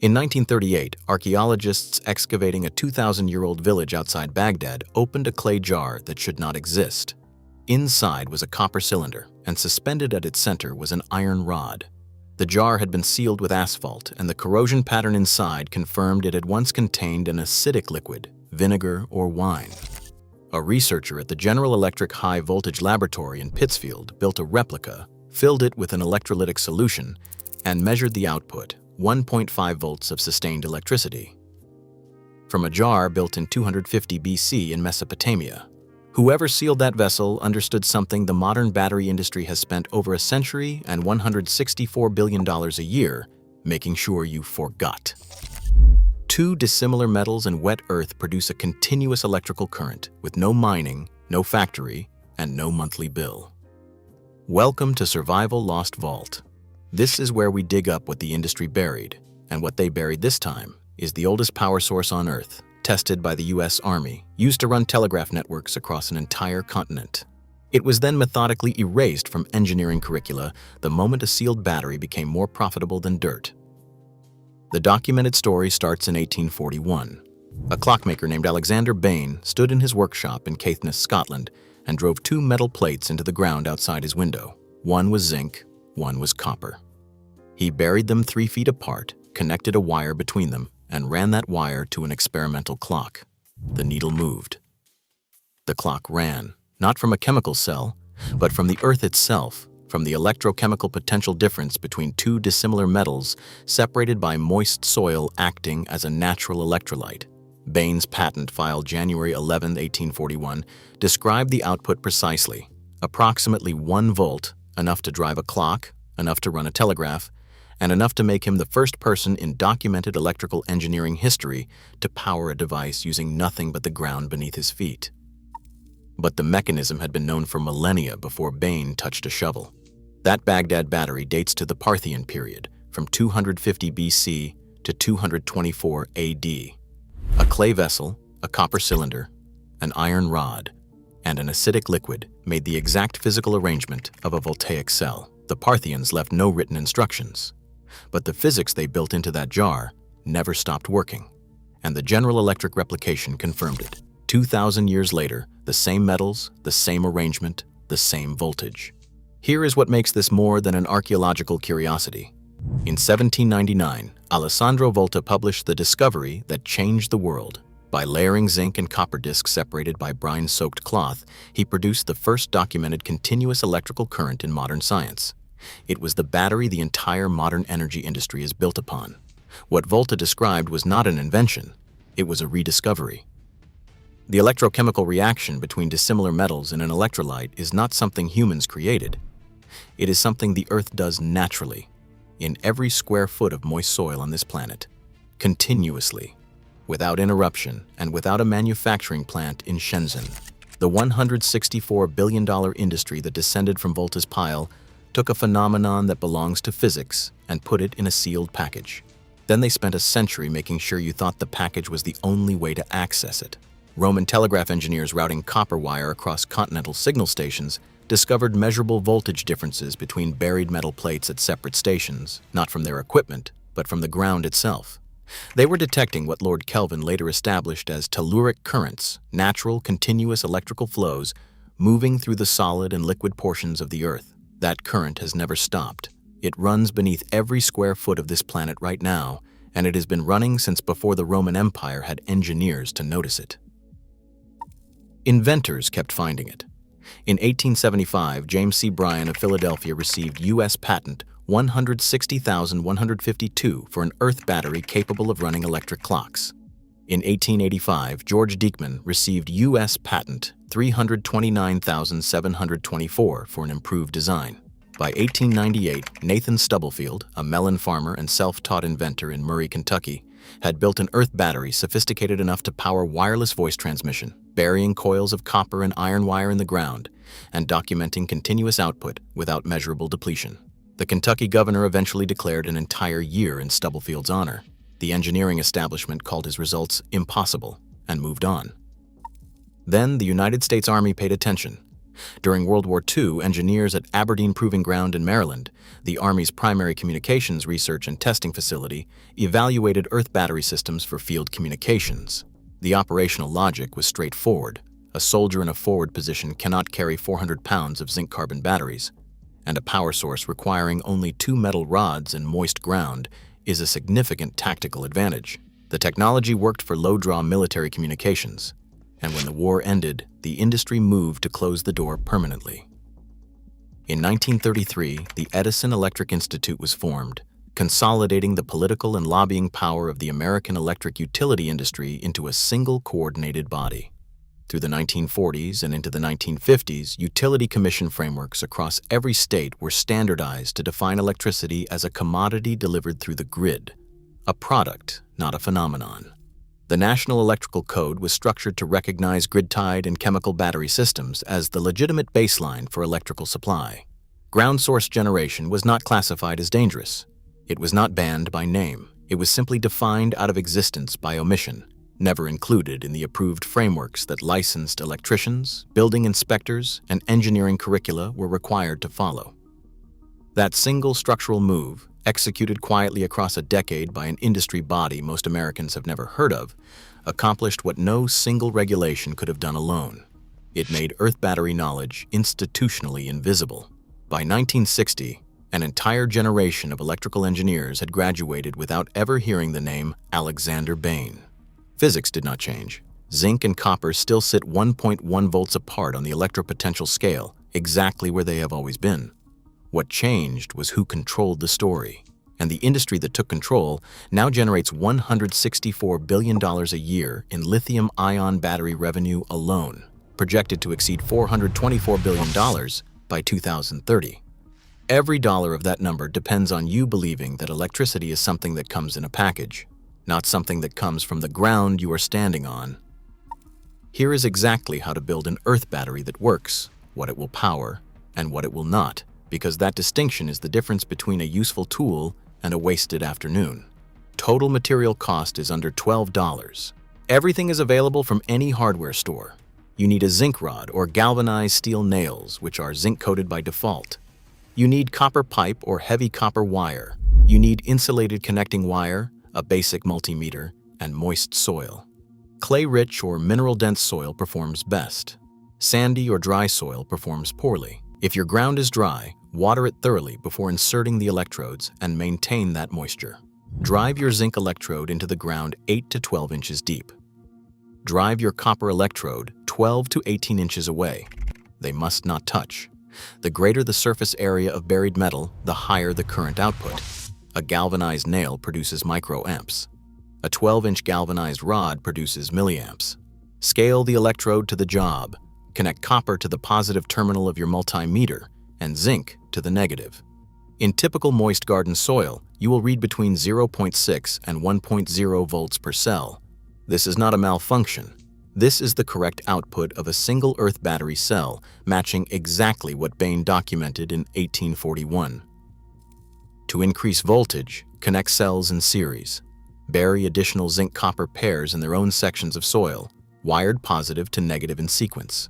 In 1938, archaeologists excavating a 2,000-year-old village outside Baghdad opened a clay jar that should not exist. Inside was a copper cylinder, and suspended at its center was an iron rod. The jar had been sealed with asphalt, and the corrosion pattern inside confirmed it had once contained an acidic liquid, vinegar or wine. A researcher at the General Electric High Voltage Laboratory in Pittsfield built a replica, filled it with an electrolytic solution, and measured the output, 1.5 volts of sustained electricity. From a jar built in 250 BC in Mesopotamia. Whoever sealed that vessel understood something the modern battery industry has spent over a century and $164 billion a year making sure you forgot. Two dissimilar metals and wet earth produce a continuous electrical current with no mining, no factory, and no monthly bill. Welcome to Survival Lost Vault. This is where we dig up what the industry buried, and what they buried this time is the oldest power source on Earth, tested by the U.S. Army, used to run telegraph networks across an entire continent. It was then methodically erased from engineering curricula the moment a sealed battery became more profitable than dirt. The documented story starts in 1841. A clockmaker named Alexander Bain stood in his workshop in Caithness, Scotland, and drove two metal plates into the ground outside his window. One was zinc, one was copper. He buried them 3 feet apart, connected a wire between them, and ran that wire to an experimental clock. The needle moved. The clock ran, not from a chemical cell, but from the earth itself, from the electrochemical potential difference between two dissimilar metals separated by moist soil acting as a natural electrolyte. Bain's patent, filed January 11, 1841, described the output precisely. Approximately 1 volt, enough to drive a clock, enough to run a telegraph, and enough to make him the first person in documented electrical engineering history to power a device using nothing but the ground beneath his feet. But the mechanism had been known for millennia before Bain touched a shovel. That Baghdad battery dates to the Parthian period, from 250 BC to 224 AD. A clay vessel, a copper cylinder, an iron rod, and an acidic liquid made the exact physical arrangement of a voltaic cell. The Parthians left no written instructions, but the physics they built into that jar never stopped working, and the General Electric replication confirmed it. 2,000 years later, the same metals, the same arrangement, the same voltage. Here is what makes this more than an archaeological curiosity. In 1799, Alessandro Volta published the discovery that changed the world. By layering zinc and copper discs separated by brine-soaked cloth, he produced the first documented continuous electrical current in modern science. It was the battery the entire modern energy industry is built upon. What Volta described was not an invention, it was a rediscovery. The electrochemical reaction between dissimilar metals in an electrolyte is not something humans created. It is something the Earth does naturally, in every square foot of moist soil on this planet, continuously, without interruption and without a manufacturing plant in Shenzhen. The $164 billion industry that descended from Volta's pile took a phenomenon that belongs to physics and put it in a sealed package. Then they spent a century making sure you thought the package was the only way to access it. Roman telegraph engineers routing copper wire across continental signal stations discovered measurable voltage differences between buried metal plates at separate stations, not from their equipment, but from the ground itself. They were detecting what Lord Kelvin later established as telluric currents, natural, continuous electrical flows moving through the solid and liquid portions of the Earth. That current has never stopped. It runs beneath every square foot of this planet right now, and it has been running since before the Roman Empire had engineers to notice it. Inventors kept finding it. In 1875, James C. Bryan of Philadelphia received U.S. patent 160,152 for an earth battery capable of running electric clocks. In 1885, George Diekman received U.S. patent 329,724 for an improved design. By 1898, Nathan Stubblefield, a melon farmer and self-taught inventor in Murray, Kentucky, had built an earth battery sophisticated enough to power wireless voice transmission, burying coils of copper and iron wire in the ground, and documenting continuous output without measurable depletion. The Kentucky governor eventually declared an entire year in Stubblefield's honor. The engineering establishment called his results impossible and moved on. Then the United States Army paid attention. During World War II, engineers at Aberdeen Proving Ground in Maryland, the Army's primary communications research and testing facility, evaluated Earth battery systems for field communications. The operational logic was straightforward. A soldier in a forward position cannot carry 400 pounds of zinc-carbon batteries, and a power source requiring only 2 metal rods in moist ground is a significant tactical advantage. The technology worked for low-draw military communications, and when the war ended, the industry moved to close the door permanently. In 1933, the Edison Electric Institute was formed, consolidating the political and lobbying power of the American electric utility industry into a single coordinated body. Through the 1940s and into the 1950s, utility commission frameworks across every state were standardized to define electricity as a commodity delivered through the grid, a product, not a phenomenon. The National Electrical Code was structured to recognize grid-tied and chemical battery systems as the legitimate baseline for electrical supply. Ground source generation was not classified as dangerous. It was not banned by name. It was simply defined out of existence by omission, never included in the approved frameworks that licensed electricians, building inspectors, and engineering curricula were required to follow. That single structural move, executed quietly across a decade by an industry body most Americans have never heard of, accomplished what no single regulation could have done alone. It made Earth battery knowledge institutionally invisible. By 1960, an entire generation of electrical engineers had graduated without ever hearing the name Alexander Bain. Physics did not change. Zinc and copper still sit 1.1 volts apart on the electropotential scale, exactly where they have always been. What changed was who controlled the story, and the industry that took control now generates $164 billion a year in lithium-ion battery revenue alone, projected to exceed $424 billion by 2030. Every dollar of that number depends on you believing that electricity is something that comes in a package, not something that comes from the ground you are standing on. Here is exactly how to build an Earth battery that works, what it will power, and what it will not, because that distinction is the difference between a useful tool and a wasted afternoon. Total material cost is under $12. Everything is available from any hardware store. You need a zinc rod or galvanized steel nails, which are zinc-coated by default. You need copper pipe or heavy copper wire. You need insulated connecting wire, a basic multimeter, and moist soil. Clay-rich or mineral-dense soil performs best. Sandy or dry soil performs poorly. If your ground is dry, water it thoroughly before inserting the electrodes and maintain that moisture. Drive your zinc electrode into the ground 8 to 12 inches deep. Drive your copper electrode 12 to 18 inches away. They must not touch. The greater the surface area of buried metal, the higher the current output. A galvanized nail produces microamps. A 12-inch galvanized rod produces milliamps. Scale the electrode to the job. Connect copper to the positive terminal of your multimeter and zinc to the negative. In typical moist garden soil, you will read between 0.6 and 1.0 volts per cell. This is not a malfunction. This is the correct output of a single Earth battery cell, matching exactly what Bain documented in 1841. To increase voltage, connect cells in series. Bury additional zinc-copper pairs in their own sections of soil, wired positive to negative in sequence.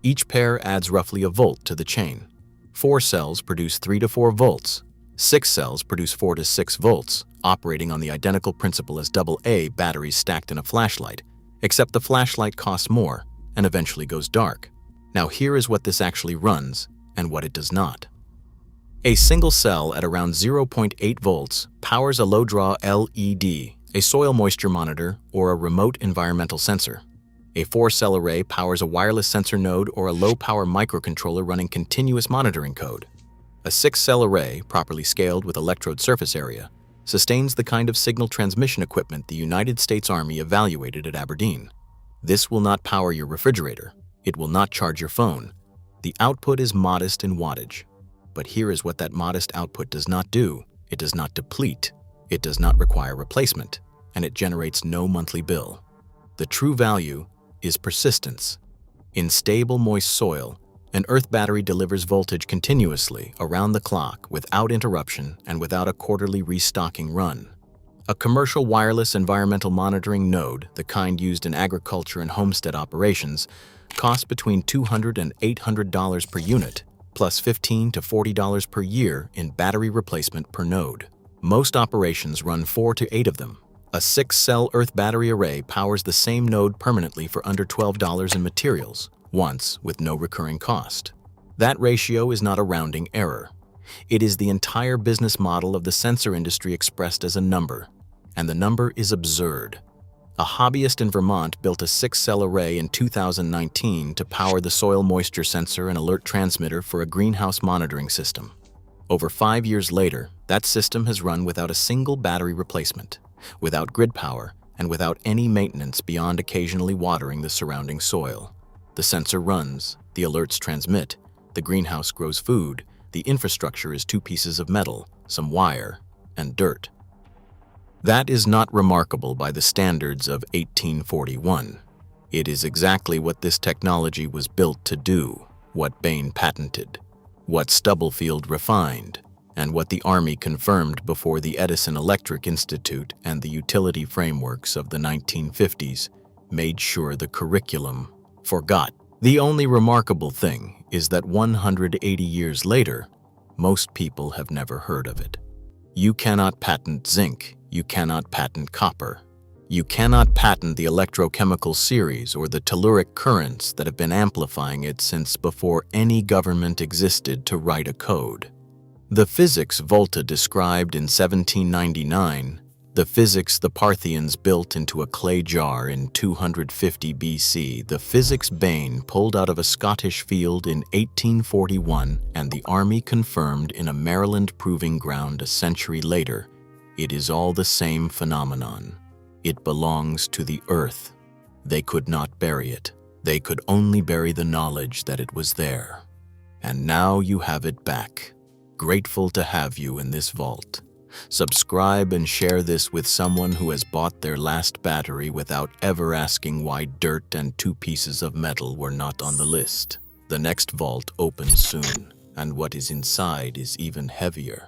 Each pair adds roughly a volt to the chain. 4 cells produce 3 to 4 volts. 6 cells produce 4 to 6 volts, operating on the identical principle as AA batteries stacked in a flashlight, except the flashlight costs more and eventually goes dark. Now here is what this actually runs and what it does not. A single cell at around 0.8 volts powers a low-draw LED, a soil moisture monitor, or a remote environmental sensor. A 4-cell array powers a wireless sensor node or a low-power microcontroller running continuous monitoring code. A 6-cell array, properly scaled with electrode surface area, sustains the kind of signal transmission equipment the United States Army evaluated at Aberdeen. This will not power your refrigerator. It will not charge your phone. The output is modest in wattage. But here is what that modest output does not do. It does not deplete. It does not require replacement. And it generates no monthly bill. The true value is persistence. In stable, moist soil, an Earth battery delivers voltage continuously around the clock without interruption and without a quarterly restocking run. A commercial wireless environmental monitoring node, the kind used in agriculture and homestead operations, cost between $200 and $800 per unit, plus $15 to $40 per year in battery replacement per node. Most operations run 4 to 8 of them. A 6-cell earth battery array powers the same node permanently for under $12 in materials, once with no recurring cost. That ratio is not a rounding error. It is the entire business model of the sensor industry expressed as a number, and the number is absurd. A hobbyist in Vermont built a 6-cell array in 2019 to power the soil moisture sensor and alert transmitter for a greenhouse monitoring system. Over 5 years later, that system has run without a single battery replacement, without grid power, and without any maintenance beyond occasionally watering the surrounding soil. The sensor runs, the alerts transmit, the greenhouse grows food, the infrastructure is 2 pieces of metal, some wire, and dirt. That is not remarkable by the standards of 1841. It is exactly what this technology was built to do, what Bain patented, what Stubblefield refined, and what the Army confirmed before the Edison Electric Institute and the utility frameworks of the 1950s made sure the curriculum forgot. The only remarkable thing is that 180 years later, most people have never heard of it. You cannot patent zinc, you cannot patent copper. You cannot patent the electrochemical series or the telluric currents that have been amplifying it since before any government existed to write a code. The physics Volta described in 1799, the physics the Parthians built into a clay jar in 250 BC, the physics Bain pulled out of a Scottish field in 1841 and the Army confirmed in a Maryland proving ground a century later, it is all the same phenomenon. It belongs to the earth. They could not bury it. They could only bury the knowledge that it was there. And now you have it back. Grateful to have you in this vault. Subscribe and share this with someone who has bought their last battery without ever asking why dirt and 2 pieces of metal were not on the list. The next vault opens soon, and what is inside is even heavier.